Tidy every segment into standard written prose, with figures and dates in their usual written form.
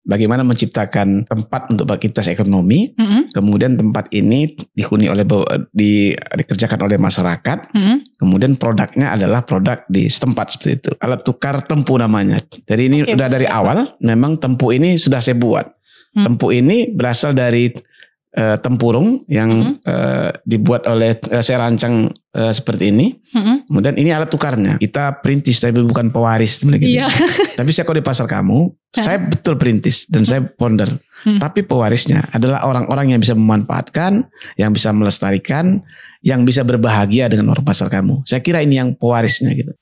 bagaimana menciptakan tempat untuk aktivitas ekonomi. Kemudian tempat ini dihuni dikerjakan oleh masyarakat. Kemudian produknya adalah produk di setempat seperti itu. Alat tukar Tempu namanya. Jadi ini udah dari awal memang Tempu ini sudah saya buat. Tempu ini berasal dari tempurung yang dibuat oleh saya rancang seperti ini. Kemudian ini alat tukarnya. Kita perintis tapi bukan pewaris gitu. Tapi saya kalau di pasar kamu, saya betul perintis dan saya founder. Tapi pewarisnya adalah orang-orang yang bisa memanfaatkan, yang bisa melestarikan, yang bisa berbahagia dengan orang pasar kamu. Saya kira ini yang pewarisnya gitu.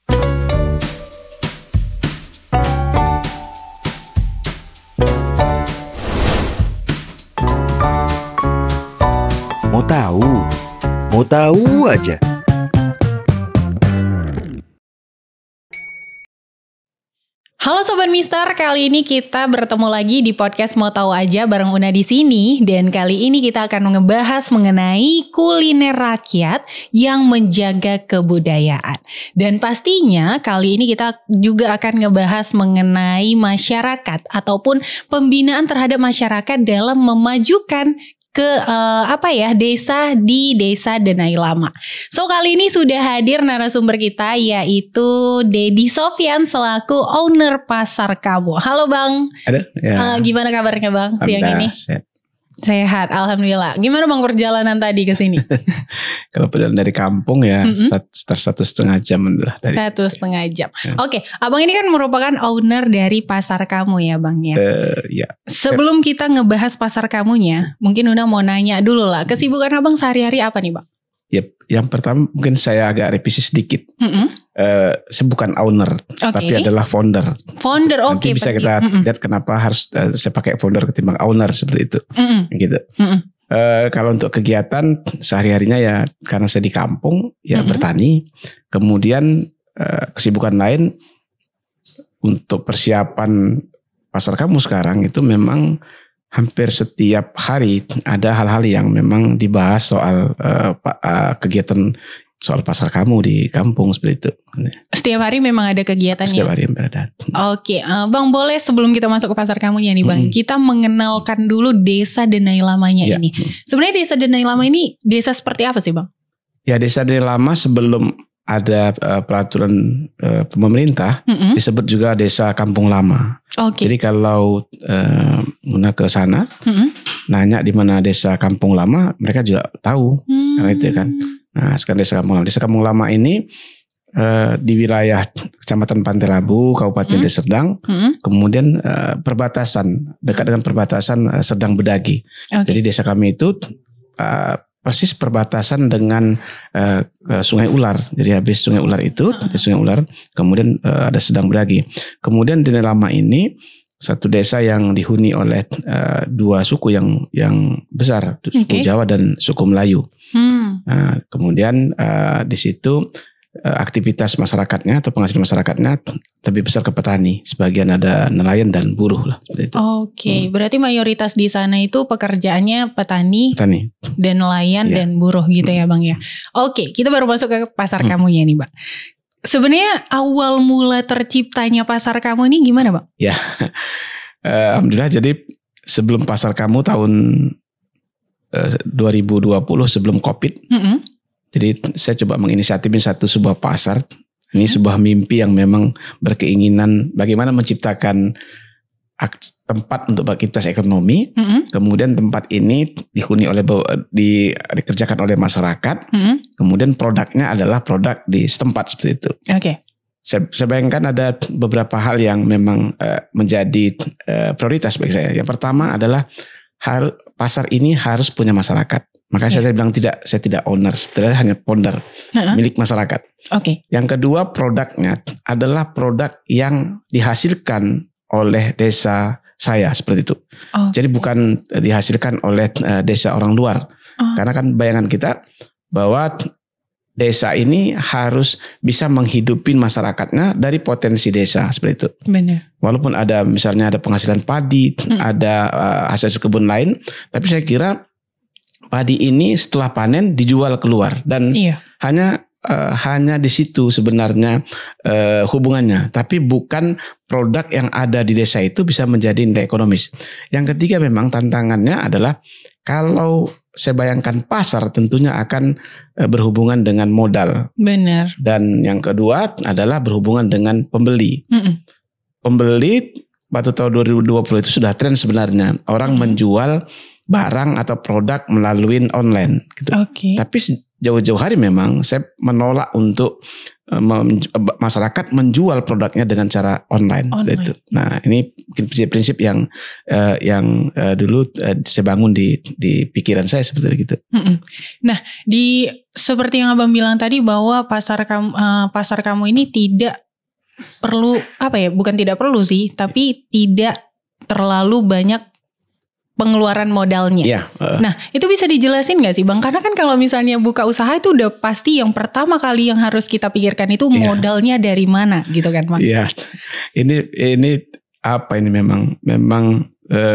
Mau tahu aja. Halo Sobat Mister, kali ini kita bertemu lagi di podcast Mau Tahu Aja bareng Una di sini. Dan kali ini kita akan ngebahas mengenai kuliner rakyat yang menjaga kebudayaan. Dan pastinya kali ini kita juga akan ngebahas mengenai masyarakat ataupun pembinaan terhadap masyarakat dalam memajukan desa di Desa Denai Lama. So kali ini sudah hadir narasumber kita yaitu Dedi Sofyan selaku owner Pasar Kamu. Halo Bang. Ada? Ya. Gimana kabarnya Bang siang ini? Sehat, alhamdulillah. Gimana Bang perjalanan tadi ke sini? Kalau perjalanan dari kampung ya sekitar 1,5 jam lah. 1,5 jam. Ya. Oke, Abang ini kan merupakan owner dari Pasar Kamu ya Bang ya. Ya. Sebelum kita ngebahas Pasar Kamunya, mungkin Una mau nanya dulu lah. Kesibukan Abang sehari-hari apa nih Bang? Yep. Yang pertama mungkin saya agak revisi sedikit. Saya bukan owner, tapi adalah founder. Founder, oke. Nanti bisa kita lihat kenapa harus saya pakai founder ketimbang owner seperti itu. Gitu. Kalau untuk kegiatan sehari-harinya ya karena saya di kampung ya bertani. Kemudian kesibukan lain untuk persiapan Pasar Kamu sekarang itu memang hampir setiap hari ada hal-hal yang memang dibahas soal kegiatan soal Pasar Kamu di kampung seperti itu. Setiap hari memang ada kegiatannya? Setiap hari yang berada. Oke, Bang boleh sebelum kita masuk ke Pasar Kamunya nih Bang, kita mengenalkan dulu Desa Denai Lamanya ini. Sebenarnya Desa Denai Lama ini desa seperti apa sih Bang? Ya Desa Denai Lama sebelum ada peraturan pemerintah disebut juga Desa Kampung Lama. Jadi kalau Muna ke sana nanya di mana Desa Kampung Lama, mereka juga tahu karena itu kan. Nah sekarang Desa Kampung Lama ini di wilayah Kecamatan Pantai Labu, Kabupaten Deli Serdang, kemudian perbatasan dekat dengan perbatasan Serdang Bedagi. Jadi desa kami itu persis perbatasan dengan Sungai Ular. Jadi habis Sungai Ular itu, Sungai Ular, kemudian ada Serdang Bedagi. Kemudian Denai Lama ini satu desa yang dihuni oleh dua suku yang besar, suku Jawa dan suku Melayu. Nah, kemudian di situ aktivitas masyarakatnya atau penghasil masyarakatnya lebih besar ke petani, sebagian ada nelayan dan buruh lah seperti itu. Berarti mayoritas di sana itu pekerjaannya petani. Dan nelayan dan buruh gitu ya Bang ya. Kita baru masuk ke Pasar Kamunya nih Bang. Sebenarnya awal mula terciptanya Pasar Kamu ini gimana Bang? Ya, alhamdulillah. Jadi sebelum Pasar Kamu tahun 2020 sebelum COVID. Jadi saya coba menginisiatifin sebuah pasar. Ini sebuah mimpi yang memang berkeinginan bagaimana menciptakan tempat untuk aktivitas ekonomi. Kemudian tempat ini dihuni dikerjakan oleh masyarakat. Kemudian produknya adalah produk di setempat seperti itu. Saya bayangkan ada beberapa hal yang memang menjadi prioritas bagi saya. Yang pertama adalah pasar ini harus punya masyarakat. Makanya saya bilang saya tidak owner, sebenarnya hanya founder, milik masyarakat. Yang kedua produknya adalah produk yang dihasilkan oleh desa saya seperti itu. Jadi bukan dihasilkan oleh desa orang luar. Karena kan bayangan kita bahwa desa ini harus bisa menghidupin masyarakatnya dari potensi desa seperti itu. Walaupun misalnya ada penghasilan padi, ada hasil kebun lain, tapi saya kira padi ini setelah panen dijual keluar dan hanya hanya di situ sebenarnya hubungannya, tapi bukan produk yang ada di desa itu bisa menjadi nilai ekonomis. Yang ketiga memang tantangannya adalah kalau saya bayangkan pasar tentunya akan berhubungan dengan modal. Benar. Dan yang kedua adalah berhubungan dengan pembeli. Pembeli waktu tahun 2020 itu sudah tren sebenarnya. Orang menjual barang atau produk melalui online gitu. Tapi jauh-jauh hari memang saya menolak untuk masyarakat menjual produknya dengan cara online. Gitu. Nah, ini mungkin prinsip yang dulu saya bangun di pikiran saya seperti itu. Nah, seperti yang Abang bilang tadi bahwa pasar kamu ini tidak perlu bukan tidak perlu sih, tapi tidak terlalu banyak pengeluaran modalnya. Iya. Nah, itu bisa dijelasin gak sih Bang? Karena kan kalau misalnya buka usaha itu udah pasti yang pertama kali yang harus kita pikirkan itu modalnya dari mana gitu kan Bang? Iya. Ini apa ini memang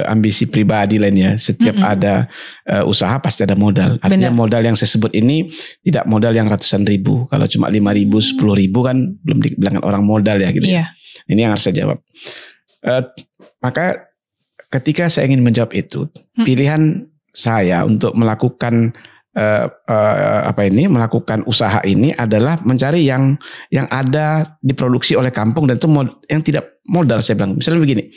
ambisi pribadi lainnya. Setiap ada usaha pasti ada modal. Artinya modal yang saya sebut ini tidak modal yang ratusan ribu. Kalau cuma 5.000, 10.000 kan belum dibilangkan orang modal ya gitu. Iya. Ini yang harus saya jawab. Maka ketika saya ingin menjawab itu, pilihan saya untuk melakukan melakukan usaha ini adalah mencari yang ada diproduksi oleh kampung dan itu yang tidak modal. Saya bilang, misalnya begini,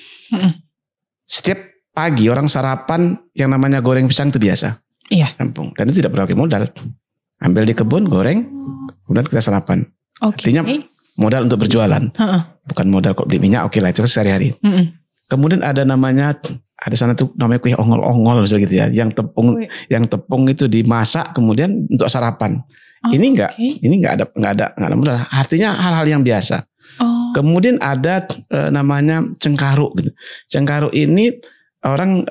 setiap pagi orang sarapan yang namanya goreng pisang itu biasa, kampung, dan itu tidak perlu pakai modal. Ambil di kebun, goreng, kemudian kita sarapan. Artinya modal untuk berjualan, bukan modal kok beli minyak. Oke lah, itu sehari-hari. Kemudian ada sana tuh namanya kue ongol-ongol misalnya gitu ya, yang tepung itu dimasak kemudian untuk sarapan. Ini enggak ada modal. Artinya hal-hal yang biasa. Kemudian ada namanya cengkaruk gitu. Cengkaruk ini orang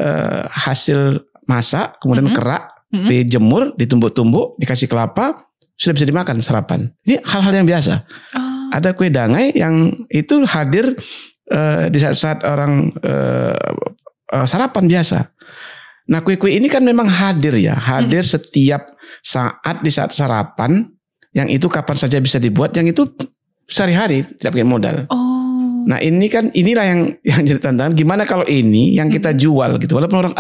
hasil masak kemudian kerak, dijemur, ditumbuk-tumbuk, dikasih kelapa, sudah bisa dimakan sarapan. Ini hal-hal yang biasa. Ada kue dangai yang itu hadir di saat orang sarapan biasa. Nah, kue-kue ini kan memang hadir setiap saat di saat sarapan, yang itu kapan saja bisa dibuat, yang itu sehari-hari tidak pakai modal. Nah, inilah yang jadi tantangan. Gimana kalau ini yang kita jual gitu, walaupun orang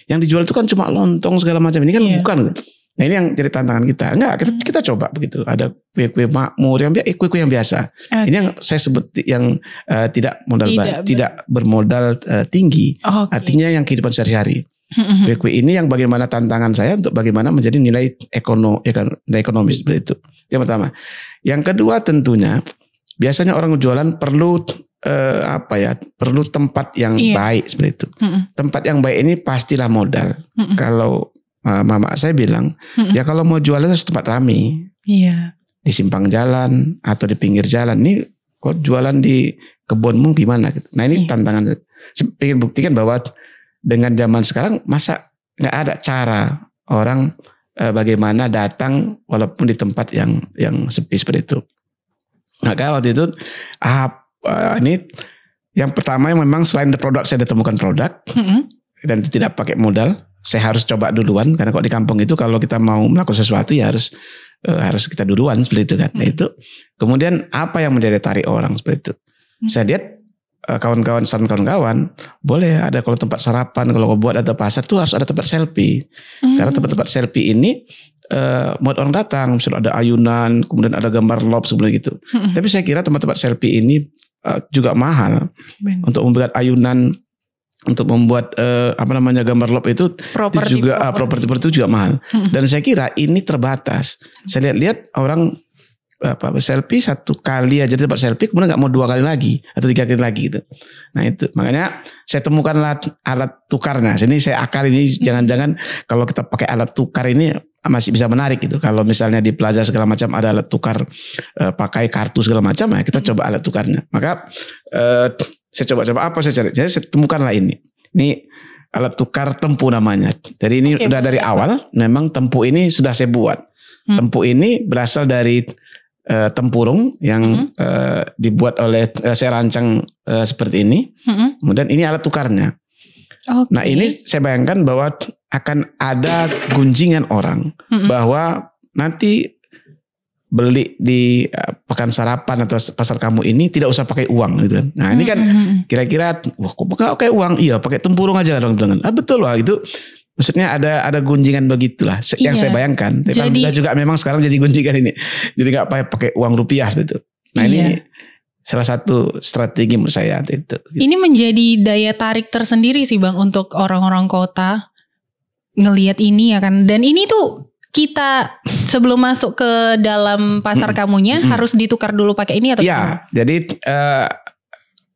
yang dijual itu kan cuma lontong segala macam, ini kan bukan gitu. Nah, ini yang jadi tantangan kita. Kita coba begitu. Ada kue-kue makmur kue-kue yang biasa. Ini yang saya sebut yang tidak bermodal tinggi. Artinya yang kehidupan sehari-hari. Kue-kue ini yang bagaimana tantangan saya untuk bagaimana menjadi nilai ekonomis seperti itu. Yang pertama. Yang kedua tentunya biasanya orang jualan perlu perlu tempat yang baik seperti itu. Tempat yang baik ini pastilah modal. Kalau mama saya bilang, ya kalau mau jualan harus tempat ramai. Di simpang jalan atau di pinggir jalan. Ini kok jualan di kebunmu gimana gitu. Nah, ini tantangan. Saya ingin buktikan bahwa dengan zaman sekarang masa nggak ada cara orang bagaimana datang walaupun di tempat yang sepi seperti itu. Maka waktu itu ini yang pertama yang memang selain produk saya ditemukan produk dan itu tidak pakai modal. Saya harus coba duluan karena kok di kampung itu kalau kita mau melakukan sesuatu ya harus kita duluan seperti itu kan. Nah, itu kemudian apa yang menjadi tarik orang seperti itu. Saya lihat kawan-kawan boleh ada kalau tempat sarapan, kalau buat ada pasar tuh harus ada tempat selfie. Karena tempat-tempat selfie ini buat orang datang, misalnya ada ayunan, kemudian ada gambar love sebenarnya gitu. Tapi saya kira tempat-tempat selfie ini juga mahal. Untuk membuat ayunan, untuk membuat gambar love itu juga properti itu juga mahal. Dan saya kira ini terbatas. Saya lihat orang selfie satu kali aja di tempat selfie, kemudian nggak mau 2 kali lagi atau 3 kali lagi gitu. Nah, itu makanya saya temukan alat tukarnya. Sini saya akal ini jangan-jangan kalau kita pakai alat tukar ini masih bisa menarik gitu. Kalau misalnya di plaza segala macam ada alat tukar pakai kartu segala macam, ya kita coba alat tukarnya. Maka saya coba apa saya cari. Jadi saya temukanlah ini. Ini alat tukar tempu namanya. Jadi ini udah dari awal memang tempu ini sudah saya buat. Tempu ini berasal dari tempurung yang dibuat oleh saya rancang seperti ini. Kemudian ini alat tukarnya. Nah, ini saya bayangkan bahwa akan ada gunjingan orang bahwa nanti beli di Pekan Sarapan atau pasar kamu ini tidak usah pakai uang gitu kan. Nah ini kan kira-kira wah kok pakai uang? Iya pakai tempurung aja orang bilang. Betul lah itu. Maksudnya ada gunjingan begitulah yang saya bayangkan. Tapi alhamdulillah juga memang sekarang jadi gunjingan ini. Jadi nggak pakai uang rupiah gitu. Nah ini salah satu strategi menurut saya itu. Gitu. Ini menjadi daya tarik tersendiri sih Bang untuk orang-orang kota ngelihat ini ya kan. Dan ini tuh kita sebelum masuk ke dalam pasar kamunya harus ditukar dulu pakai ini atau gimana? Jadi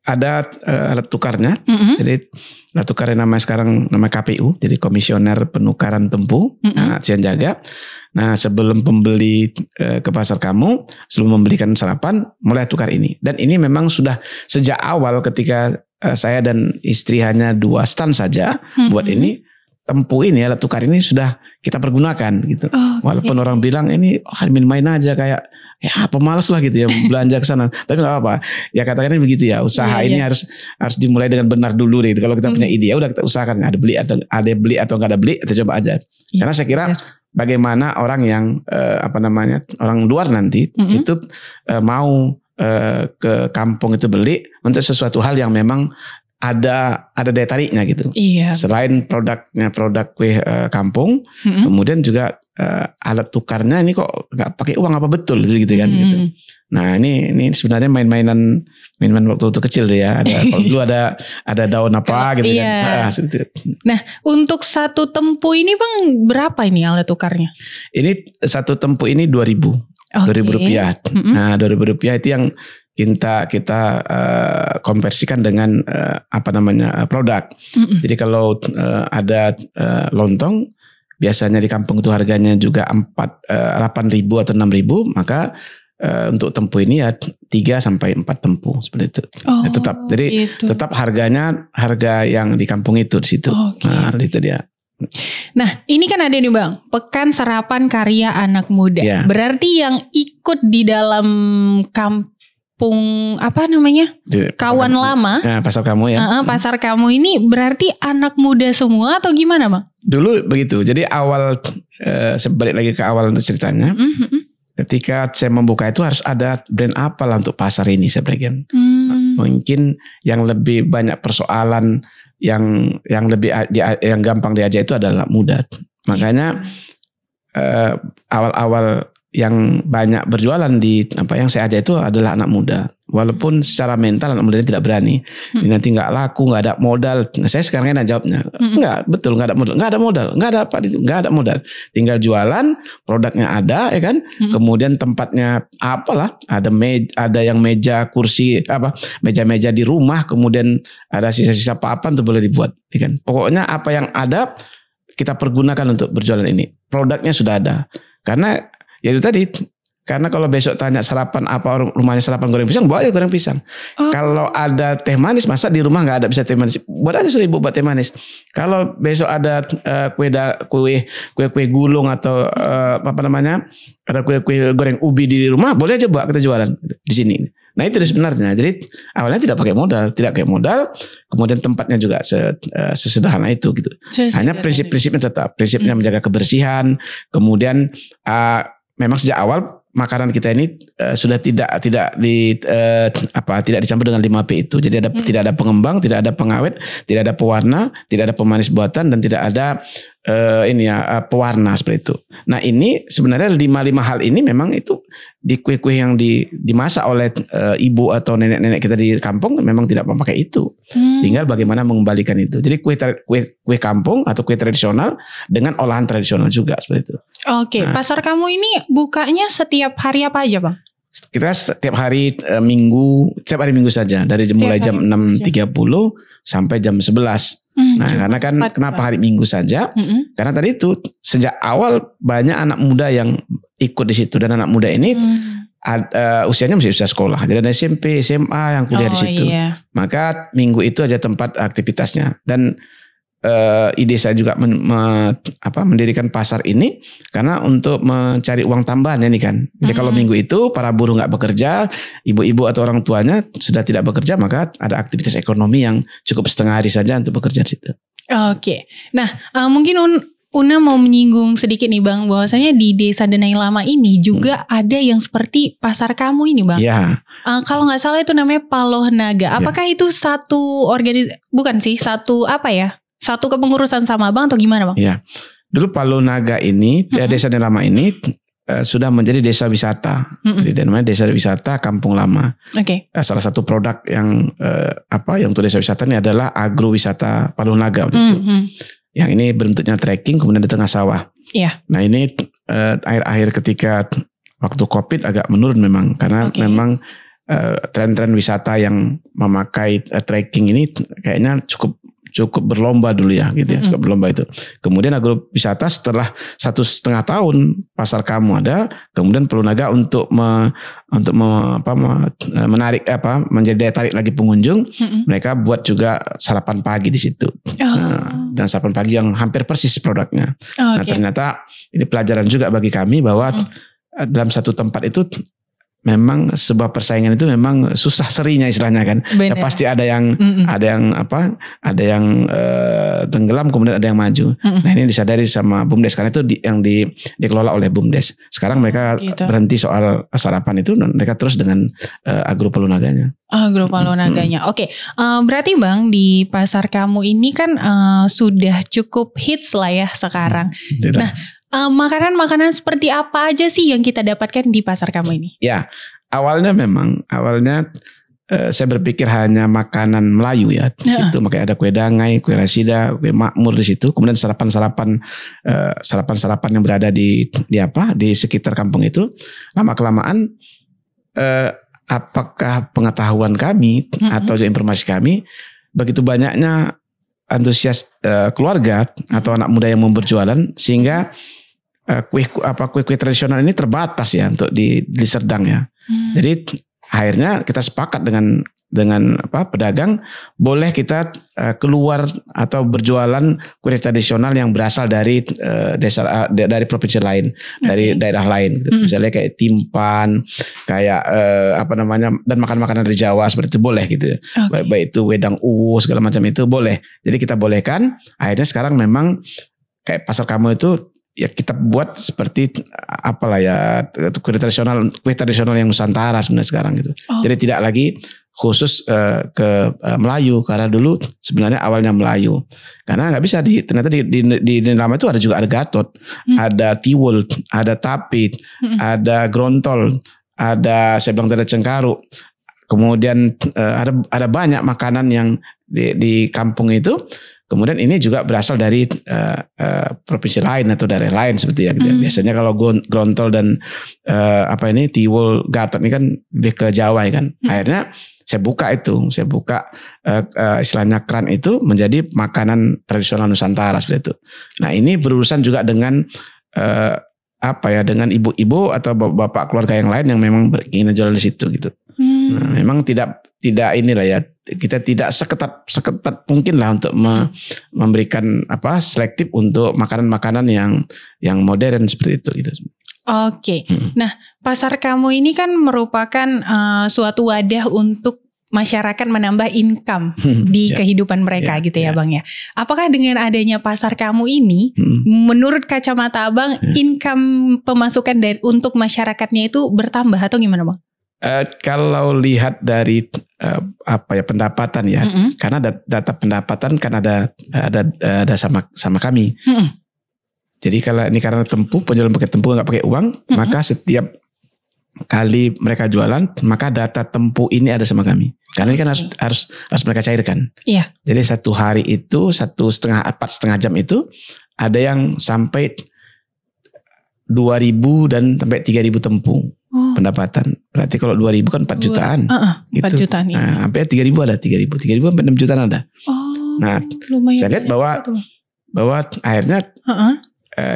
ada alat tukarnya. Jadi alat tukarnya namanya sekarang nama KPU. Jadi Komisioner Penukaran Tempu. Cianjaga. Nah sebelum pembeli ke pasar kamu, sebelum membelikan sarapan, mulai tukar ini. Dan ini memang sudah sejak awal ketika saya dan istri hanya 2 stand saja buat ini. Tempu ini alat tukar ini sudah kita pergunakan gitu. Walaupun orang bilang ini main-main aja kayak ya pemalas lah gitu ya belanja ke sana. Tapi nggak apa-apa. Ya katakannya begitu ya. Usaha ini harus dimulai dengan benar dulu gitu. Kalau kita punya ide ya udah kita usahakan ada beli atau nggak ada beli kita coba aja. Karena saya kira bagaimana orang yang orang luar nanti itu mau ke kampung itu beli untuk sesuatu hal yang memang ada daya tariknya gitu. Iya. Selain produk kue kampung, kemudian juga alat tukarnya ini kok nggak pakai uang apa betul gitu kan gitu. Nah ini sebenarnya mainan waktu kecil deh ya. Kalau dulu ada daun apa gitu kan. Nah untuk satu tempu ini Bang berapa ini alat tukarnya? Ini satu tempu ini 2.000 rupiah. Nah 2.000 rupiah itu yang kita konversikan dengan produk. Jadi kalau ada lontong biasanya di kampung itu harganya juga 8.000 atau 6.000, maka untuk tempu ini ya 3 sampai 4 tempu seperti itu. Tetap harga yang di kampung itu di situ. Nah, itu dia. Nah ini kan ada nih Bang, Pekan Sarapan Karya Anak Muda. Berarti yang ikut di dalam kawan lama. Pasar kamu ya. Pasar kamu ini berarti anak muda semua atau gimana Bang? Dulu begitu. Jadi awal sebalik lagi ke awal untuk ceritanya. Ketika saya membuka itu harus ada brand apa lah untuk pasar ini sebagian. Mungkin yang lebih banyak persoalan yang gampang diajak itu adalah muda. Makanya awal-awal yang banyak berjualan di yang saya ajak itu adalah anak muda. Walaupun secara mental anak muda ini tidak berani. Ini nanti nggak laku, nggak ada modal. Nah, saya sekarang enak jawabnya. Enggak, betul nggak ada modal. Nggak ada modal. Nggak ada apa itu. Nggak ada modal. Tinggal jualan, produknya ada, ya kan. Kemudian tempatnya apalah. Ada yang meja, kursi, meja-meja di rumah. Kemudian ada sisa-sisa papan tuh boleh dibuat, ya kan. Pokoknya apa yang ada kita pergunakan untuk berjualan ini. Produknya sudah ada. Karena ya itu tadi, karena kalau besok tanya sarapan apa rumahnya sarapan goreng pisang, bawa aja goreng pisang. Kalau ada teh manis, masa di rumah nggak ada bisa teh manis, buat aja 1.000 buat teh manis. Kalau besok ada kue gulung atau ada kue goreng ubi di rumah, boleh aja buat kita jualan di sini. Nah itu sebenarnya. Jadi awalnya tidak pakai modal, kemudian tempatnya juga sesederhana itu gitu. Hanya prinsipnya tetap, prinsipnya menjaga kebersihan, kemudian memang sejak awal makanan kita ini sudah tidak dicampur dengan 5P itu. Jadi tidak ada pengembang, tidak ada pengawet, tidak ada pewarna, tidak ada pemanis buatan, dan tidak ada pewarna seperti itu. Nah ini sebenarnya 5 hal ini memang itu di kue-kue yang dimasak oleh ibu atau nenek-nenek kita di kampung memang tidak memakai itu. Tinggal bagaimana mengembalikan itu. Jadi kue kampung atau kue tradisional dengan olahan tradisional juga seperti itu. Oke, pasar kamu ini bukanya setiap hari apa aja Bang? Kita setiap hari Minggu saja dari mulai jam 6.30 sampai jam 11. Nah, karena kan kenapa hari Minggu saja? Karena tadi itu sejak awal banyak anak muda yang ikut di situ, dan anak muda ini usianya masih usia sekolah. Jadi ada SMP, SMA yang kuliah di situ. Iya. Maka Minggu itu aja tempat aktivitasnya. Dan ide saya juga mendirikan pasar ini karena untuk mencari uang tambahan ya nih kan. Jadi kalau Minggu itu para buruh nggak bekerja, ibu-ibu atau orang tuanya sudah tidak bekerja, maka ada aktivitas ekonomi yang cukup setengah hari saja untuk bekerja di situ. Oke. Nah, mungkin Una mau menyinggung sedikit nih Bang, bahwasanya di Desa Denai Lama ini juga ada yang seperti pasar kamu ini Bang. Iya. Kalau nggak salah itu namanya Paloh Naga. Apakah itu satu bukan sih, satu satu kepengurusan sama Bang atau gimana Bang? Iya. Dulu Paloh Naga ini, Desa Denai Lama ini sudah menjadi desa wisata. Jadi namanya Desa Wisata Kampung Lama. Oke. Salah satu produk yang yang untuk desa wisata ini adalah agrowisata Paloh Naga. Yang ini bentuknya trekking kemudian di tengah sawah. Iya. Nah ini akhir-akhir ketika waktu COVID agak menurun memang karena memang tren-tren wisata yang memakai trekking ini kayaknya cukup berlomba dulu ya gitu ya, cukup berlomba itu. Kemudian agrowisata setelah 1,5 tahun pasar kamu ada, kemudian Paloh Naga untuk menarik menjadi daya tarik lagi pengunjung, mereka buat juga sarapan pagi di situ. Dan sarapan pagi yang hampir persis produknya. Nah ternyata ini pelajaran juga bagi kami bahwa dalam satu tempat itu memang sebuah persaingan itu memang susah serinya istilahnya kan. Ya, pasti ada yang tenggelam kemudian ada yang maju. Nah ini disadari sama BUMDes karena itu yang dikelola oleh BUMDes. Sekarang mereka berhenti soal sarapan itu dan mereka terus dengan agro Paloh Naganya. Agro Paloh Naganya. Oke. Berarti Bang di pasar kamu ini kan sudah cukup hits lah ya sekarang. Nah, makanan-makanan seperti apa aja sih yang kita dapatkan di pasar kamu ini? Ya, awalnya saya berpikir hanya makanan Melayu ya. Itu makanya ada kue dangai, kue rasida, kue makmur di situ. Kemudian sarapan-sarapan yang berada di sekitar kampung itu. Lama kelamaan apakah pengetahuan kami atau informasi kami begitu banyaknya antusias keluarga atau anak muda yang mau berjualan sehingga kue tradisional ini terbatas ya untuk di Serdang ya. Jadi akhirnya kita sepakat dengan pedagang boleh kita keluar atau berjualan kue tradisional yang berasal dari dari provinsi lain, dari daerah lain gitu. Misalnya kayak timpan, kayak dan makan-makanan dari Jawa seperti itu boleh gitu. Baik itu wedang uwu segala macam itu boleh. Jadi kita bolehkan. Akhirnya sekarang memang kayak pasar kamu itu ya kita buat seperti kue tradisional yang Nusantara sebenarnya sekarang gitu. Jadi tidak lagi khusus ke Melayu karena dulu sebenarnya awalnya Melayu. Karena nggak bisa ternyata di Lama itu ada Gatot, ada Tiwul, ada Tapit, ada Grontol, ada Cengkaru. Kemudian ada banyak makanan yang di kampung itu. Kemudian ini juga berasal dari provinsi lain atau daerah lain seperti ya. Gitu. Biasanya kalau Grontol dan Tiwul, Gatot ini kan lebih ke Jawa ya kan. Akhirnya saya buka istilahnya keran itu menjadi makanan tradisional Nusantara seperti itu. Nah ini berurusan juga dengan dengan ibu-ibu atau bapak keluarga yang lain yang memang ingin jual di situ gitu. Nah, memang tidak inilah ya, kita tidak seketat mungkin lah untuk memberikan selektif untuk makanan-makanan yang modern seperti itu gitu. Oke. Nah, pasar kamu ini kan merupakan suatu wadah untuk masyarakat menambah income di kehidupan mereka gitu ya Bang ya. Apakah dengan adanya pasar kamu ini menurut kacamata Abang income pemasukan untuk masyarakatnya itu bertambah atau gimana Bang? Kalau lihat dari pendapatan ya, karena data pendapatan kan ada sama kami. Jadi kalau ini karena penjualan pakai Tempuh nggak pakai uang, maka setiap kali mereka jualan, maka data Tempuh ini ada sama kami. Karena ini kan harus mereka cairkan. Iya. Jadi satu hari itu 4,5 jam itu ada yang sampai 2.000 dan sampai 3.000 Tempuh. Pendapatan. Berarti kalau 2.000 kan 4 jutaan. Gitu. 4 jutaan iya. Nah, sampai 3.000 ada 3.000 sampai 6 jutaan ada. Nah, saya lihat bahwa akhirnya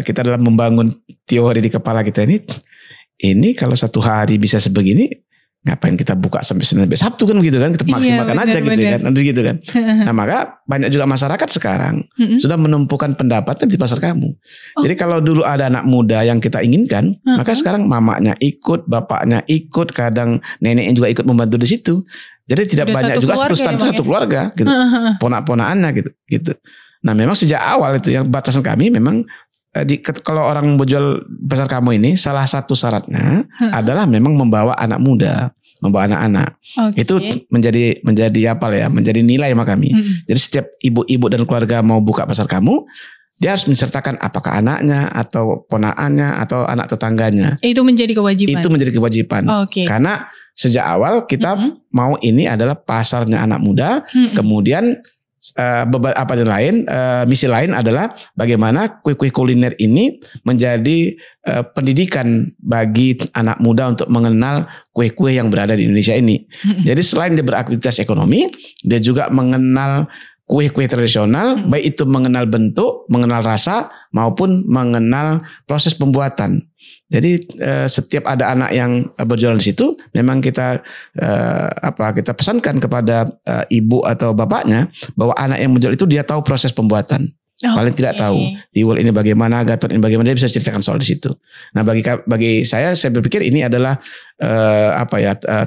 kita dalam membangun teori di kepala kita ini kalau satu hari bisa sebegini, ngapain kita buka sampai Senin sampai Sabtu kan gitu kan, kita maksimalkan aja gitu kan. Nah maka banyak juga masyarakat sekarang sudah menumpukan pendapatan di pasar kamu. Jadi kalau dulu ada anak muda yang kita inginkan, maka sekarang mamanya ikut, bapaknya ikut, kadang neneknya juga ikut membantu di situ. Jadi tidak banyak juga satu keluarga gitu, ponak-ponakannya gitu. Nah memang sejak awal itu yang batasan kami memang kalau orang mau jual pasar kamu ini salah satu syaratnya adalah memang membawa anak muda, membawa anak-anak. Itu menjadi apa ya? Menjadi nilai sama kami. Jadi setiap ibu-ibu dan keluarga mau buka pasar kamu, dia harus mensertakan apakah anaknya atau ponaannya atau anak tetangganya. Itu menjadi kewajiban. Itu menjadi kewajiban. Karena sejak awal kita mau ini adalah pasarnya anak muda, kemudian misi lain adalah bagaimana kue-kue kuliner ini menjadi pendidikan bagi anak muda untuk mengenal kue-kue yang berada di Indonesia ini. Jadi selain dia beraktivitas ekonomi, dia juga mengenal kue-kue tradisional, baik itu mengenal bentuk, mengenal rasa, maupun mengenal proses pembuatan. Jadi setiap ada anak yang berjualan di situ, memang kita pesankan kepada ibu atau bapaknya bahwa anak yang menjual itu dia tahu proses pembuatan. Paling tidak tahu tiwul ini bagaimana, gatot ini bagaimana, dia bisa ceritakan soal di situ. Nah bagi saya berpikir ini adalah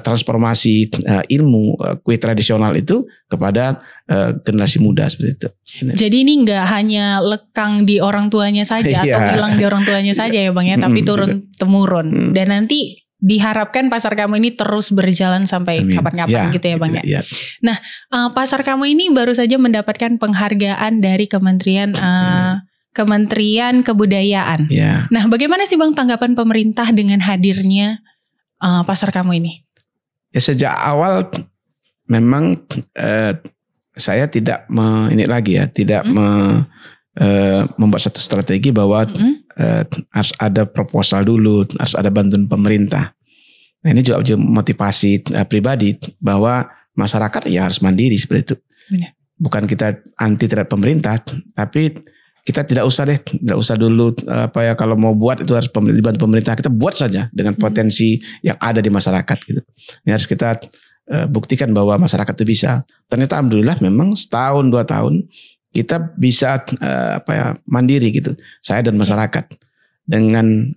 transformasi ilmu kue tradisional itu kepada generasi muda seperti itu. Jadi ini nggak hanya lekang di orang tuanya saja atau hilang di orang tuanya saja ya Bang ya, tapi turun temurun dan nanti diharapkan pasar kamu ini terus berjalan sampai kapan-kapan gitu ya Bang ya. Nah, pasar kamu ini baru saja mendapatkan penghargaan dari Kementerian Kebudayaan. Nah, bagaimana sih Bang tanggapan pemerintah dengan hadirnya pasar kamu ini? Ya sejak awal memang saya tidak membuat satu strategi bahwa harus ada proposal dulu, harus ada bantuan pemerintah. Nah ini juga motivasi pribadi bahwa masyarakat ya harus mandiri seperti itu. Benar. Bukan kita anti terhadap pemerintah, tapi kita tidak usah dulu kalau mau buat itu harus dibantu pemerintah. Kita buat saja dengan potensi yang ada di masyarakat gitu. Ini harus kita buktikan bahwa masyarakat itu bisa. Ternyata alhamdulillah memang setahun 2 tahun kita bisa mandiri gitu, saya dan masyarakat dengan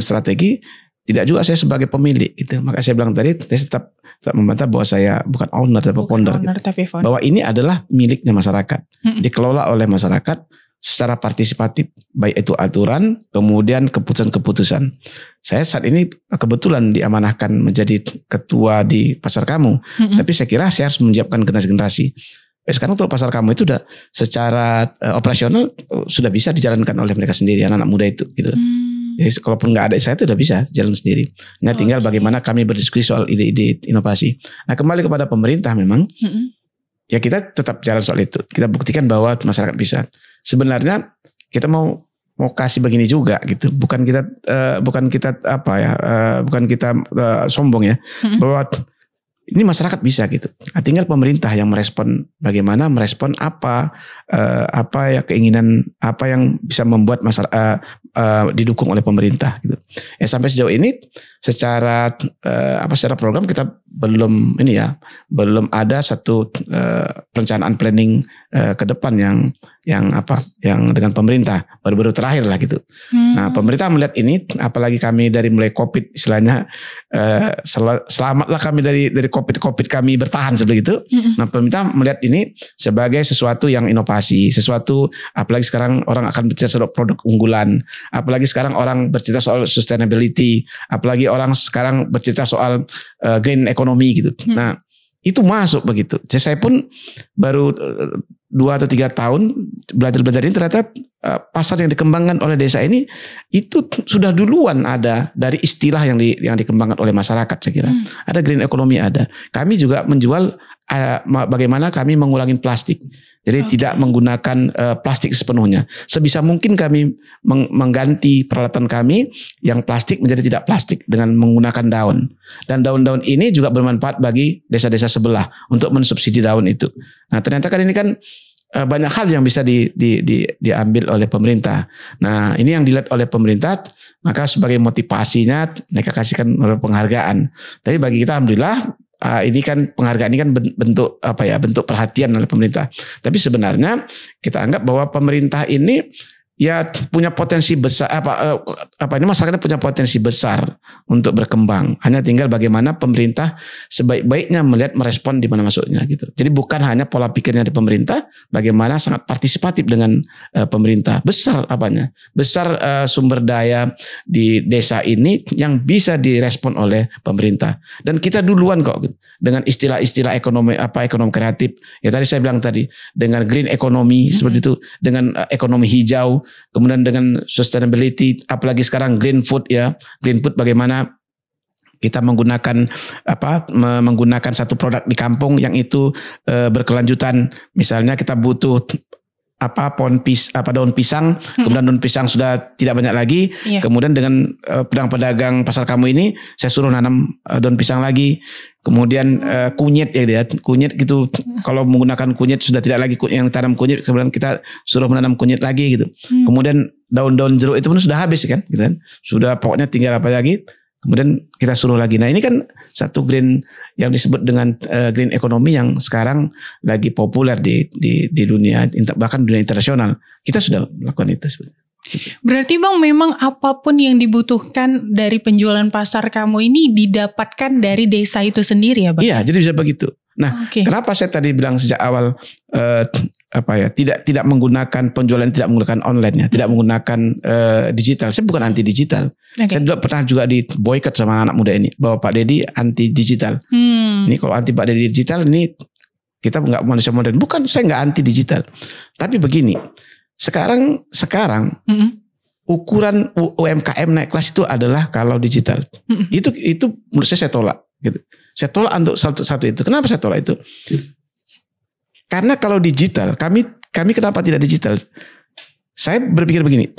strategi. Tidak juga saya sebagai pemilik gitu. Maka saya bilang tadi, saya tetap membantah bahwa saya bukan owner tapi founder gitu. Bahwa ini adalah miliknya masyarakat, dikelola oleh masyarakat secara partisipatif, baik itu aturan kemudian keputusan-keputusan. Saya saat ini kebetulan diamanahkan menjadi ketua di pasar kamu, tapi saya kira saya harus menyiapkan generasi-generasi. Sekarang untuk pasar kamu itu udah secara operasional sudah bisa dijalankan oleh mereka sendiri, anak-anak muda itu gitu. Jadi kalaupun nggak ada saya itu udah bisa jalan sendiri. Nah tinggal bagaimana kami berdiskusi soal ide-ide inovasi. Nah kembali kepada pemerintah memang ya kita tetap jalan soal itu. Kita buktikan bahwa masyarakat bisa. Sebenarnya kita mau kasih begini juga gitu. Bukan kita sombong ya bahwa ini masyarakat bisa gitu. Nah, tinggal pemerintah yang merespon bagaimana merespon apa ya keinginan apa yang bisa membuat masyarakat didukung oleh pemerintah gitu. Ya sampai sejauh ini secara program kita belum ada satu perencanaan planning ke depan yang dengan pemerintah baru-baru terakhir lah gitu. Nah pemerintah melihat ini, apalagi kami dari mulai COVID istilahnya selamatlah kami dari COVID kami bertahan seperti itu. Nah pemerintah melihat ini sebagai sesuatu yang inovasi, sesuatu apalagi sekarang orang akan bercerita soal produk unggulan, apalagi sekarang orang bercerita soal sustainability, apalagi orang sekarang bercerita soal green economy gitu. Nah itu masuk begitu. Jadi saya pun baru 2 atau 3 tahun belajar ini ternyata pasar yang dikembangkan oleh desa ini itu sudah duluan ada dari istilah yang dikembangkan oleh masyarakat saya kira. Ada green economy ada. Kami juga menjual bagaimana kami mengurangi plastik. Jadi tidak menggunakan plastik sepenuhnya. Sebisa mungkin kami mengganti peralatan kami yang plastik menjadi tidak plastik dengan menggunakan daun. Dan daun-daun ini juga bermanfaat bagi desa-desa sebelah untuk mensubsidi daun itu. Nah ternyata kan ini kan banyak hal yang bisa diambil oleh pemerintah. Nah ini yang dilihat oleh pemerintah, maka sebagai motivasinya mereka kasihkan penghargaan. Tapi bagi kita alhamdulillah ini kan penghargaan ini kan bentuk perhatian oleh pemerintah. Tapi sebenarnya kita anggap bahwa pemerintah ini ya punya potensi besar ini masyarakatnya punya potensi besar untuk berkembang. Hanya tinggal bagaimana pemerintah sebaik-baiknya melihat merespon di mana masuknya gitu. Jadi bukan hanya pola pikirnya di pemerintah, bagaimana sangat partisipatif dengan pemerintah. Besar sumber daya di desa ini yang bisa direspon oleh pemerintah. Dan kita duluan kok gitu, dengan istilah-istilah ekonomi kreatif. Ya tadi saya bilang tadi dengan green economy seperti itu, dengan ekonomi hijau. Kemudian dengan sustainability, apalagi sekarang green food ya. Green food bagaimana kita menggunakan satu produk di kampung yang itu berkelanjutan. Misalnya kita butuh daun pisang, kemudian daun pisang sudah tidak banyak lagi, kemudian dengan pedagang pasar kamu ini saya suruh nanam daun pisang lagi, kemudian kunyit kunyit gitu, kalau menggunakan kunyit sudah tidak lagi yang tanam kunyit, kemudian kita suruh menanam kunyit lagi gitu, kemudian daun-daun jeruk itu pun sudah habis kan, gitu kan, sudah pokoknya tinggal apa lagi. Kemudian kita suruh lagi. Nah ini kan satu green yang disebut dengan green economy yang sekarang lagi populer di dunia, bahkan dunia internasional. Kita sudah melakukan itu sebenarnya. Berarti Bang memang apapun yang dibutuhkan dari penjualan pasar kamu ini didapatkan dari desa itu sendiri ya Bang? Iya, jadi bisa begitu. Nah, kenapa saya tadi bilang sejak awal tidak menggunakan penjualan, tidak menggunakan online ya, tidak menggunakan digital. Saya bukan anti digital. Saya pernah juga di boykot sama anak muda ini bahwa Pak Deddy anti digital. Ini kalau anti Pak Deddy digital ini kita nggak manusia modern. Bukan, saya nggak anti digital. Tapi begini, sekarang ukuran UMKM naik kelas itu adalah kalau digital. Itu menurut saya tolak. Gitu. Saya tolak untuk satu itu. Kenapa saya tolak itu? Karena kalau digital, kami kenapa tidak digital? Saya berpikir begini,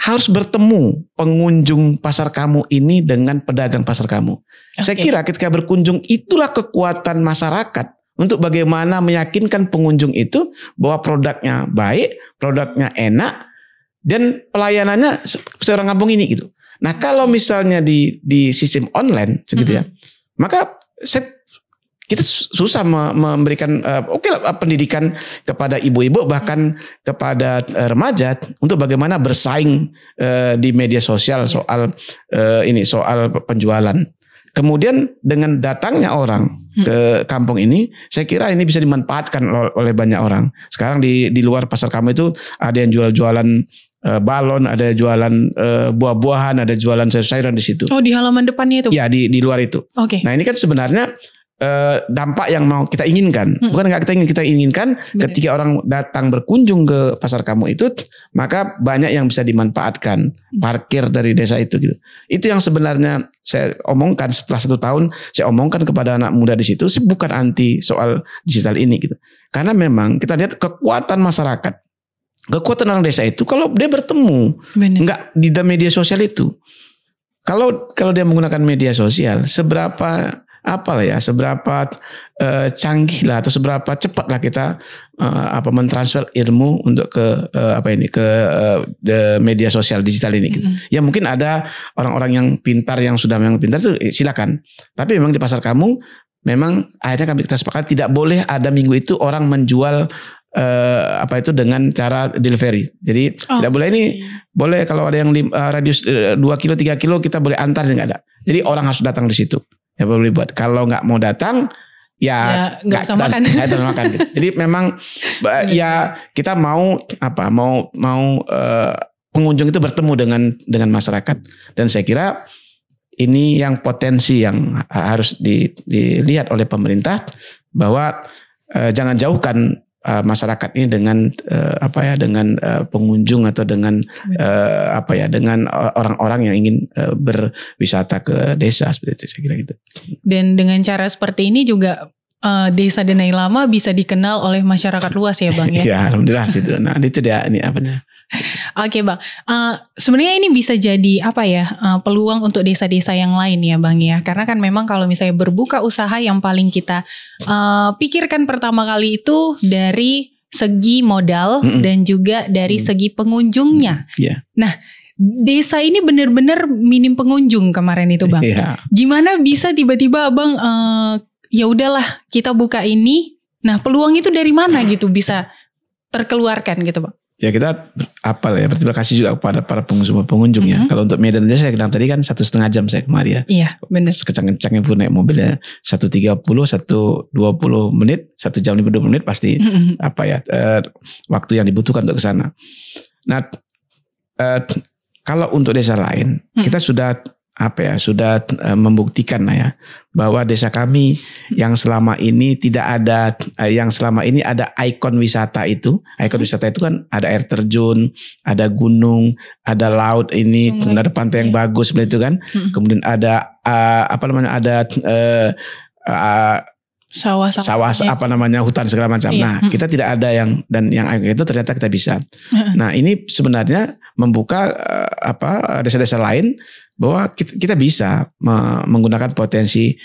harus bertemu pengunjung pasar kamu ini dengan pedagang pasar kamu. Saya kira ketika berkunjung itulah kekuatan masyarakat untuk bagaimana meyakinkan pengunjung itu bahwa produknya baik, produknya enak, dan pelayanannya seorang kampung ini gitu. Nah kalau misalnya di sistem online segitu ya, maka kita susah memberikan pendidikan kepada ibu-ibu bahkan kepada remaja untuk bagaimana bersaing di media sosial soal penjualan. Kemudian dengan datangnya orang ke kampung ini, saya kira ini bisa dimanfaatkan oleh banyak orang. Sekarang di luar pasar kamu itu ada yang jualan balon, ada jualan buah-buahan, ada jualan sayur-sayuran di situ. Oh, di halaman depannya itu? Ya, di luar itu. Nah ini kan sebenarnya dampak yang mau kita inginkan. Bukan nggak kita inginkan. Ketika orang datang berkunjung ke pasar kamu itu, maka banyak yang bisa dimanfaatkan parkir dari desa itu gitu. Itu yang sebenarnya saya omongkan setelah 1 tahun, saya omongkan kepada anak muda di situ. Saya bukan anti soal digital ini gitu. Karena memang kita lihat kekuatan masyarakat, kekuatan orang desa itu kalau dia bertemu, nggak di media sosial itu. Kalau dia menggunakan media sosial, seberapa canggih lah atau seberapa cepat lah kita mentransfer ilmu untuk ke media sosial digital ini gitu. Ya mungkin ada orang-orang yang pintar itu silakan. Tapi memang di pasar kamu memang akhirnya kita sepakat tidak boleh ada minggu itu orang menjual dengan cara delivery. Jadi tidak boleh ini, boleh kalau ada yang radius 2 kilo 3 kilo kita boleh antar, nggak ada. Jadi orang harus datang di situ. Ya boleh buat. Kalau nggak mau datang ya nggak usah makan. Gitu. Jadi memang ya kita mau pengunjung itu bertemu dengan masyarakat, dan saya kira ini yang potensi yang harus dilihat oleh pemerintah bahwa jangan jauhkan masyarakat ini dengan pengunjung atau dengan dengan orang-orang yang ingin berwisata ke desa seperti itu, saya kira gitu. Dan dengan cara seperti ini juga Desa Denai Lama bisa dikenal oleh masyarakat luas ya Bang ya. Iya, alhamdulillah situ. Nah, itu dia ini apanya. Oke Bang, sebenarnya ini bisa jadi peluang untuk desa-desa yang lain ya Bang ya. Karena kan memang kalau misalnya berbuka usaha yang paling kita pikirkan pertama kali itu dari segi modal dan juga dari segi pengunjungnya. Nah, desa ini benar-benar minim pengunjung kemarin itu Bang. Gimana bisa tiba-tiba Abang ya udahlah kita buka ini. Nah, peluang itu dari mana gitu bisa terkeluarkan gitu Bang? Ya kita berterima kasih juga kepada para pengunjung ya. Kalau untuk Medan aja saya bilang tadi kan 1,5 jam saya kemarin ya. Iya benar. Sekecang-kecangnya pun naik mobil ya 1:30, 1:20 menit, 1 jam 50 menit pasti waktu yang dibutuhkan untuk ke sana. Nah kalau untuk desa lain kita sudah membuktikan lah ya bahwa desa kami yang selama ini ada ikon wisata itu kan ada air terjun, ada gunung, ada laut ini, kemudian ada pantai yang bagus seperti itu kan, kemudian ada sawah hutan segala macam. Nah, kita tidak ada yang itu ternyata kita bisa. Nah, ini sebenarnya membuka desa-desa lain bahwa kita bisa menggunakan potensi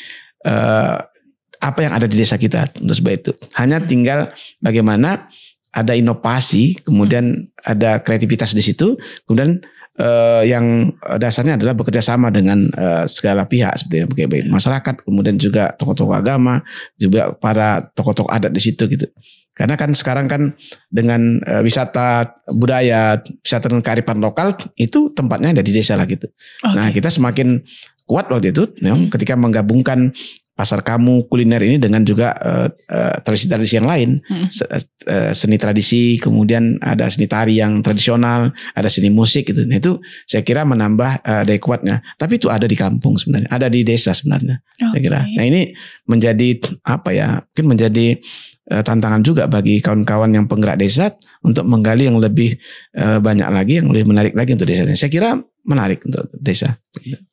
apa yang ada di desa kita untuk sebab itu. Hanya tinggal bagaimana ada inovasi, kemudian ada kreativitas di situ, kemudian yang dasarnya adalah bekerja sama dengan segala pihak seperti masyarakat, kemudian juga tokoh-tokoh agama, juga para tokoh-tokoh adat di situ gitu. Karena kan sekarang kan dengan wisata budaya, wisata dan kearifan lokal itu tempatnya ada di desa lah gitu. Okay. Nah kita semakin kuat waktu itu ketika menggabungkan pasar kamu kuliner ini dengan juga tradisi-tradisi yang lain, seni tradisi, kemudian ada seni tari yang tradisional, ada seni musik gitu. Nah itu saya kira menambah daya kuatnya. Tapi itu ada di kampung sebenarnya, ada di desa sebenarnya. Saya kira. Nah ini menjadi mungkin menjadi tantangan juga bagi kawan-kawan yang penggerak desa untuk menggali yang lebih banyak lagi, yang lebih menarik lagi untuk desanya. Saya kira menarik untuk desa.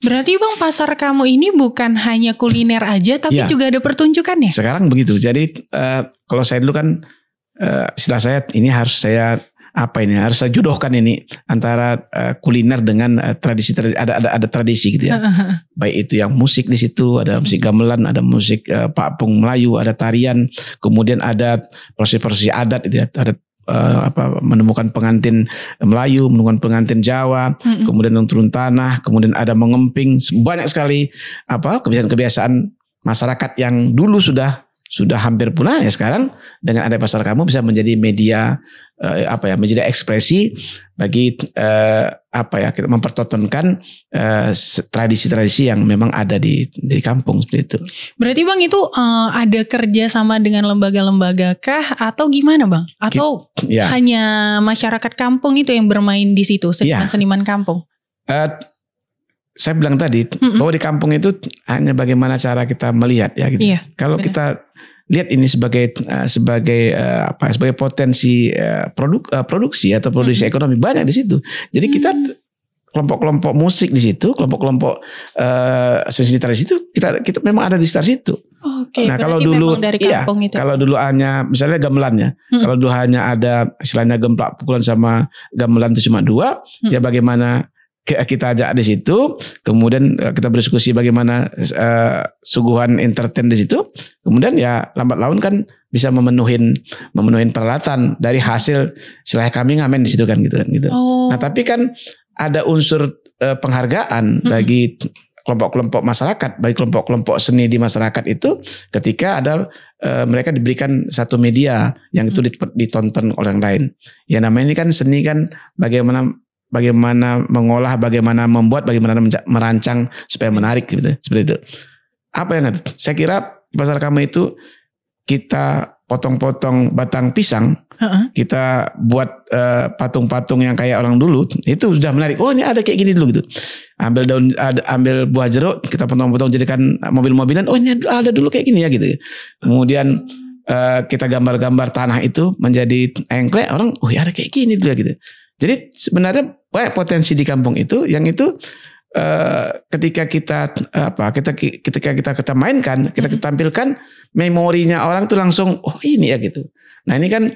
Berarti Bang, pasar kamu ini bukan hanya kuliner aja, tapi juga ada pertunjukannya? Sekarang begitu. Jadi kalau saya dulu kan istilah saya ini harus saya jodohkan ini antara kuliner dengan tradisi. Ada tradisi gitu ya. Baik itu yang musik di situ, ada musik gamelan, ada musik Papung Melayu, ada tarian, kemudian ada proses-proses adat gitu ya. Ada menemukan pengantin Melayu, menemukan pengantin Jawa, kemudian turun tanah, kemudian ada mengemping, banyak sekali kebiasaan-kebiasaan masyarakat yang dulu sudah hampir punah ya, sekarang dengan ada pasar kamu bisa menjadi media menjadi ekspresi bagi kita mempertontonkan tradisi-tradisi yang memang ada di kampung seperti itu. Berarti Bang itu ada kerja sama dengan lembaga-lembaga kah atau gimana Bang? Atau hanya masyarakat kampung itu yang bermain di situ, seniman-seniman kampung? Saya bilang tadi bahwa di kampung itu hanya bagaimana cara kita melihat ya gitu. Iya, kalau benar. Kita lihat ini sebagai potensi produksi atau produksi ekonomi banyak di situ. Jadi kita kelompok-kelompok musik di situ, kelompok-kelompok seni tradisi itu kita memang ada di sekitar situ. Oke, nah kalau dulu kalau dulu hanya misalnya gamelannya, kalau dulu hanya ada istilahnya gemplak pukulan sama gamelan itu cuma 2, ya bagaimana kita ajak di situ, kemudian kita berdiskusi bagaimana suguhan entertain di situ, kemudian ya lambat laun kan bisa memenuhin peralatan dari hasil setelah kami ngamen di situ kan gitu. Nah tapi kan ada unsur penghargaan bagi kelompok-kelompok masyarakat, bagi kelompok-kelompok seni di masyarakat itu ketika ada mereka diberikan satu media yang itu ditonton oleh orang lain. Ya namanya ini kan seni kan bagaimana mengolah, bagaimana membuat, bagaimana merancang supaya menarik gitu, seperti itu. Apa yang ada? Saya kira pasar kamu itu kita potong-potong batang pisang, kita buat patung-patung yang kayak orang dulu, itu sudah menarik. Oh ini ada kayak gini dulu gitu. Ambil buah jeruk, kita potong-potong jadikan mobil-mobilan. Oh ini ada dulu kayak gini ya gitu. Kemudian kita gambar-gambar tanah itu menjadi engklek, orang oh ya ada kayak gini dulu ya gitu. Jadi sebenarnya banyak potensi di kampung itu yang itu ketika kita mainkan, kita tampilkan, memorinya orang itu langsung oh ini ya gitu. Nah ini kan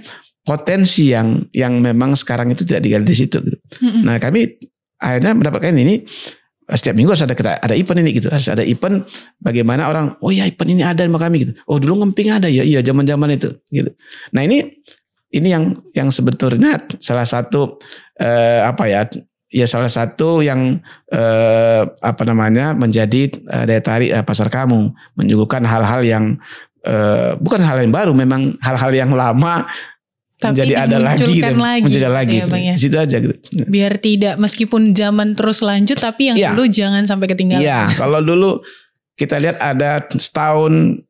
potensi yang memang sekarang itu tidak digali di situ gitu. Nah kami akhirnya mendapatkan ini setiap minggu harus ada event ini gitu, harus ada event bagaimana orang oh ya event ini ada sama kami gitu. Oh dulu ngemping ada ya, iya zaman-zaman itu gitu. Nah ini yang sebetulnya salah satu salah satu yang menjadi daya tarik pasar kamu, menyuguhkan hal-hal yang bukan hal yang baru, memang hal-hal yang lama Tapi menjadi ada lagi dan menjaga lagi. Ya, Bang, ya? Situ aja gitu. Biar tidak, meskipun zaman terus lanjut, tapi yang dulu jangan sampai ketinggalan. Iya, kalau dulu kita lihat ada setahun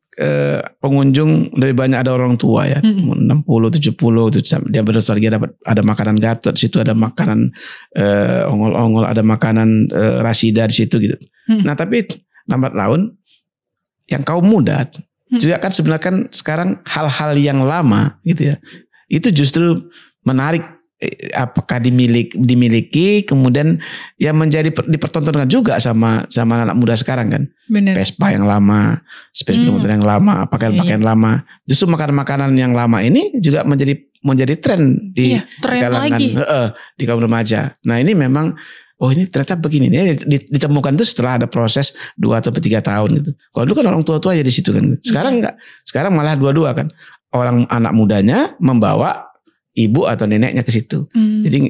pengunjung lebih banyak ada orang tua ya, 60, 70 itu dia bernostalgia, dapat ada makanan Gatot di situ, ada makanan ongol-ongol, ada makanan Rasida di situ gitu. Nah tapi lambat laun yang kaum muda juga kan sebenarnya kan sekarang hal-hal yang lama gitu ya, itu justru menarik. Apakah dimiliki kemudian ya menjadi dipertontonkan juga sama anak muda sekarang kan. Bener. Vespa yang lama, sepeda motor yang lama, pakaian lama. Justru makanan-makanan yang lama ini juga menjadi tren di kalangan di kaum remaja. Nah ini memang ini ternyata begini. Ini ditemukan itu setelah ada proses 2 atau 3 tahun gitu. Kalau dulu kan orang tua-tua aja di situ kan. Sekarang enggak. Sekarang malah dua-dua kan. Orang anak mudanya membawa ibu atau neneknya ke situ.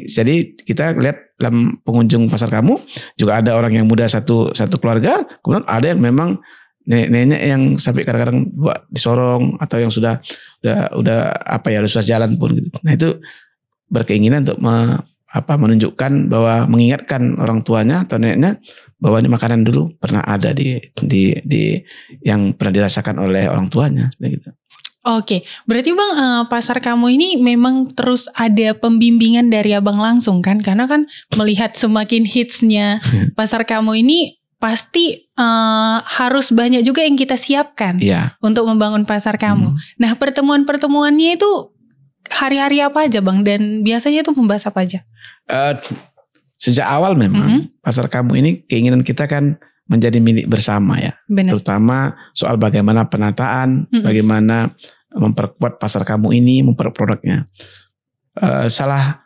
Jadi kita lihat dalam pengunjung pasar kamu juga ada orang yang muda satu keluarga, kemudian ada yang memang nenek yang sampai kadang-kadang disorong atau yang sudah jalan pun gitu. Nah itu berkeinginan untuk menunjukkan bahwa mengingatkan orang tuanya atau neneknya bahwa ini makanan dulu pernah ada di yang pernah dirasakan oleh orang tuanya gitu. Oke, berarti Bang, pasar kamu ini memang terus ada pembimbingan dari Abang langsung kan? Karena kan melihat semakin hitsnya pasar kamu ini pasti harus banyak juga yang kita siapkan untuk membangun pasar kamu. Nah pertemuan-pertemuannya itu hari-hari apa aja Bang? Dan biasanya itu membahas apa aja? Sejak awal memang pasar kamu ini keinginan kita kan menjadi milik bersama ya. Benar. Terutama soal bagaimana penataan, bagaimana memperkuat pasar kamu ini, memperkuat produknya. Salah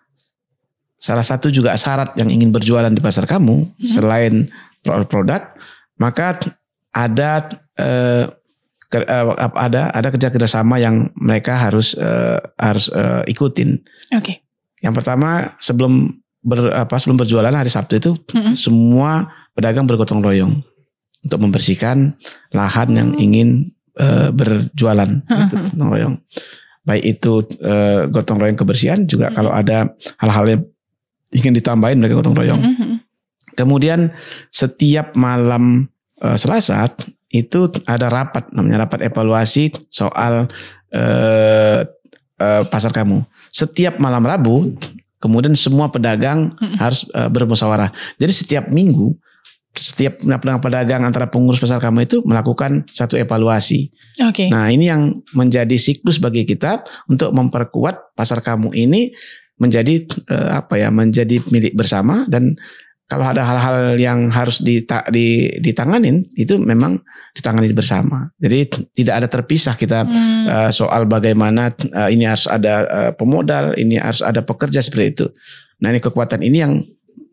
satu juga syarat yang ingin berjualan di pasar kamu selain produk, maka ada kerjasama yang mereka harus ikutin. Oke. Yang pertama sebelum berjualan hari Sabtu itu semua pedagang bergotong royong untuk membersihkan lahan yang ingin berjualan, gotong royong. Baik itu gotong royong kebersihan juga kalau ada hal-hal yang ingin ditambahin mereka gotong royong. Kemudian setiap malam Selasa itu ada rapat, namanya rapat evaluasi soal pasar kamu. Setiap malam Rabu kemudian semua pedagang harus bermusyawarah. Jadi setiap minggu setiap pedagang antara pengurus pasar kamu itu melakukan satu evaluasi. Okay. Nah ini yang menjadi siklus bagi kita untuk memperkuat pasar kamu ini menjadi menjadi milik bersama, dan kalau ada hal-hal yang harus ditanganin itu memang ditangani bersama. Jadi tidak ada terpisah kita soal bagaimana ini harus ada pemodal, ini harus ada pekerja seperti itu. Nah ini kekuatan ini yang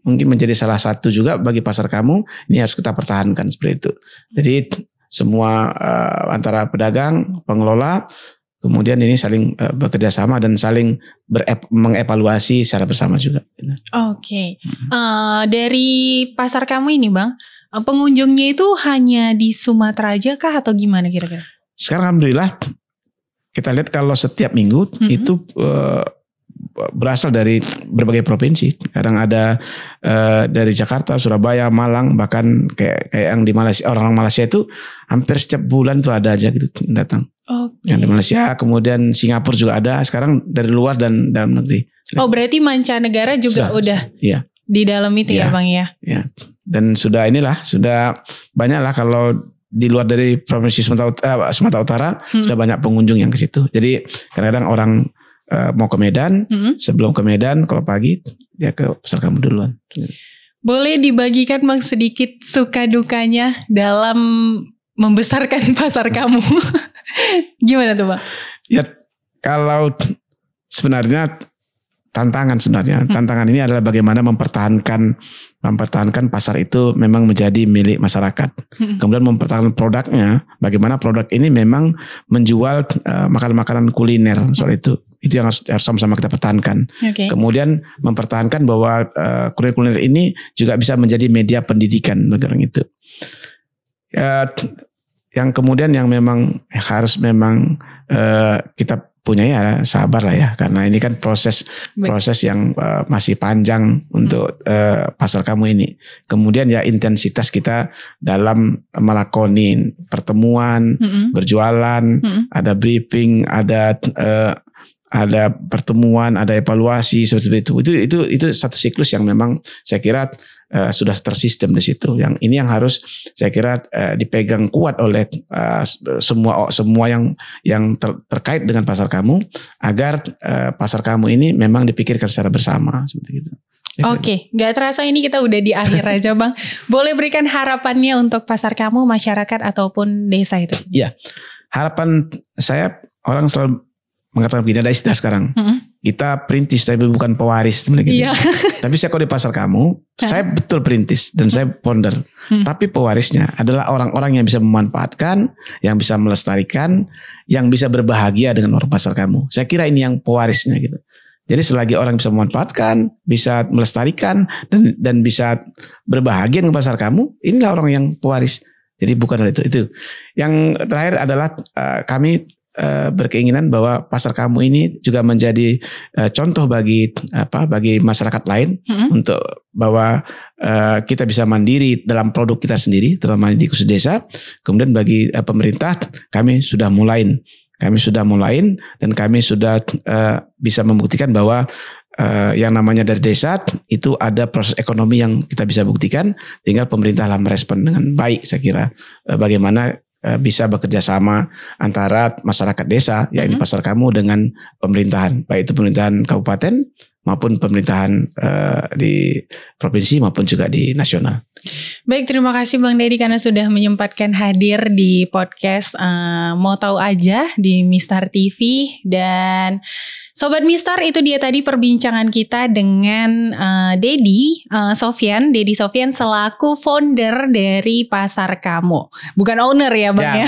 mungkin menjadi salah satu juga bagi pasar kamu, ini harus kita pertahankan seperti itu. Jadi semua antara pedagang, pengelola, kemudian ini saling bekerja sama dan saling mengevaluasi secara bersama juga. Oke. Dari pasar kamu ini Bang, pengunjungnya itu hanya di Sumatera aja kah atau gimana kira-kira? Sekarang alhamdulillah kita lihat kalau setiap minggu itu berasal dari berbagai provinsi. Kadang ada dari Jakarta, Surabaya, Malang, bahkan kayak yang di Malaysia, orang Malaysia itu hampir setiap bulan tuh ada aja gitu datang. Okay. Yang di Malaysia, kemudian Singapura juga ada. Sekarang dari luar dan dalam negeri. Oh berarti mancanegara juga udah iya. Di dalam itu ya Bang ya? Iya. Dan sudah banyak lah kalau di luar dari provinsi Sumatera Utara sudah banyak pengunjung yang ke situ. Jadi kadang-kadang orang mau ke Medan, sebelum ke Medan kalau pagi dia ke pasar kamu duluan. Boleh dibagikan Bang sedikit suka dukanya dalam membesarkan pasar kamu? Gimana tuh Bang? Ya kalau sebenarnya tantangan ini adalah bagaimana mempertahankan pasar itu memang menjadi milik masyarakat. Kemudian mempertahankan produknya, bagaimana produk ini memang menjual makanan-makanan kuliner soal itu. Itu yang harus sama-sama kita pertahankan. Okay. Kemudian mempertahankan bahwa kuliner ini juga bisa menjadi media pendidikan bagi orang itu. Yang kemudian yang memang harus kita punya ya sabar lah ya, karena ini kan proses yang masih panjang untuk pasar kamu ini. Kemudian ya intensitas kita dalam melakoni pertemuan, berjualan, ada briefing, ada pertemuan, ada evaluasi seperti itu. Itu satu siklus yang memang saya kira sudah tersistem di situ. Yang ini yang harus saya kira dipegang kuat oleh semua yang terkait dengan pasar kamu, agar pasar kamu ini memang dipikirkan secara bersama seperti itu. Oke, nggak terasa ini kita udah di akhir aja Bang. Boleh berikan harapannya untuk pasar kamu, masyarakat ataupun desa itu? Iya, harapan saya, orang selalu mengatakan begini, ada istilah sekarang, kita perintis tapi bukan pewaris gitu. Tapi saya kalau di pasar kamu, saya betul perintis dan saya founder. Tapi pewarisnya adalah orang-orang yang bisa memanfaatkan, yang bisa melestarikan, yang bisa berbahagia dengan orang pasar kamu. Saya kira ini yang pewarisnya gitu. Jadi selagi orang bisa memanfaatkan, bisa melestarikan, dan bisa berbahagia dengan pasar kamu, inilah orang yang pewaris. Jadi bukan hal itu. Yang terakhir adalah kami berkeinginan bahwa pasar kamu ini juga menjadi contoh bagi masyarakat lain, untuk bahwa kita bisa mandiri dalam produk kita sendiri, terutama di khusus desa. Kemudian bagi pemerintah, kami sudah mulai dan kami sudah bisa membuktikan bahwa yang namanya dari desa itu ada proses ekonomi yang kita bisa buktikan. Tinggal pemerintah lah merespon dengan baik, saya kira, bagaimana bisa bekerja sama antara masyarakat desa, yakni pasar kamu, dengan pemerintahan, baik itu pemerintahan kabupaten maupun pemerintahan di provinsi maupun juga di nasional. Baik, terima kasih Bang Deddy karena sudah menyempatkan hadir di podcast Mau Tahu Aja di Mistar TV. Dan Sobat Mistar, itu dia tadi perbincangan kita dengan Deddy Sofyan selaku founder dari Pasar Kamu. Bukan owner ya Bang ya.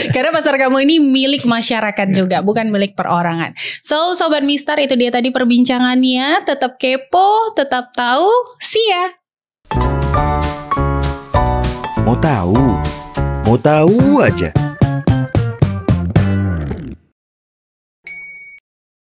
Karena Pasar Kamu ini milik masyarakat juga, bukan milik perorangan. So Sobat Mistar, itu dia tadi perbincangannya. Tetap kepo, tetap tahu. See ya. Mau tahu aja.